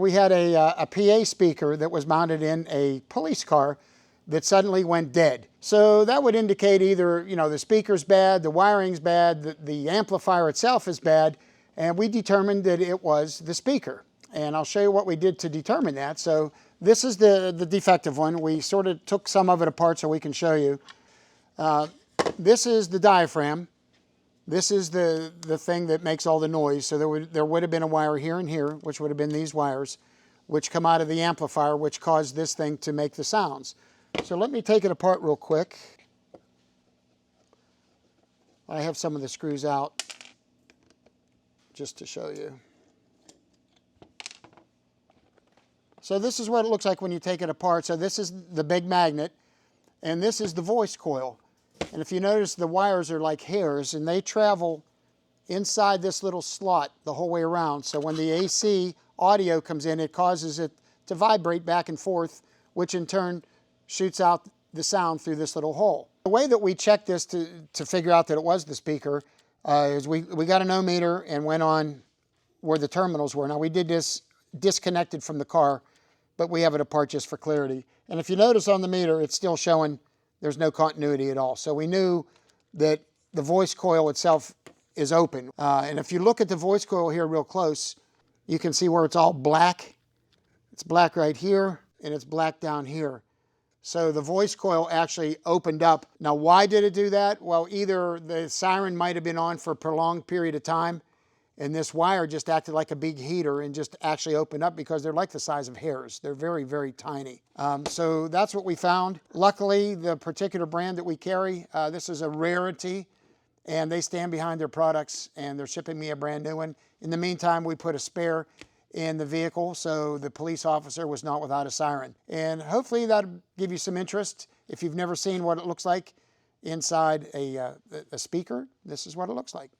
We had a PA speaker that was mounted in a police car that suddenly went dead. So that would indicate either, the speaker's bad, the wiring's bad, the amplifier itself is bad, and we determined that it was the speaker. And I'll show you what we did to determine that. So this is the defective one. We sort of took some of it apart so we can show you. This is the diaphragm. This is the thing that makes all the noise. So there would have been a wire here and here, which would have been these wires, which come out of the amplifier, which caused this thing to make the sounds. So let me take it apart real quick. I have some of the screws out just to show you. So this is what it looks like when you take it apart. So this is the big magnet, and this is the voice coil. And if you notice, the wires are like hairs, and they travel inside this little slot the whole way around. So when the AC audio comes in, it causes it to vibrate back and forth, which in turn shoots out the sound through this little hole. The way that we checked this to figure out that it was the speaker is we got an ohm meter and went on where the terminals were. Now we did this disconnected from the car, but we have it apart just for clarity. And if you notice on the meter, it's still showing there's no continuity at all. So we knew that the voice coil itself is open. And if you look at the voice coil here real close, you can see where it's all black. It's black right here, and it's black down here. So the voice coil actually opened up. Now, why did it do that? Well, either the siren might have been on for a prolonged period of time, and this wire just acted like a big heater and just actually opened up because they're like the size of hairs. They're very, very tiny. So that's what we found. Luckily, the particular brand that we carry, this is a rarity, and they stand behind their products, and they're shipping me a brand new one. In the meantime, we put a spare in the vehicle, so the police officer was not without a siren. And hopefully that'll give you some interest. If you've never seen what it looks like inside a speaker, this is what it looks like.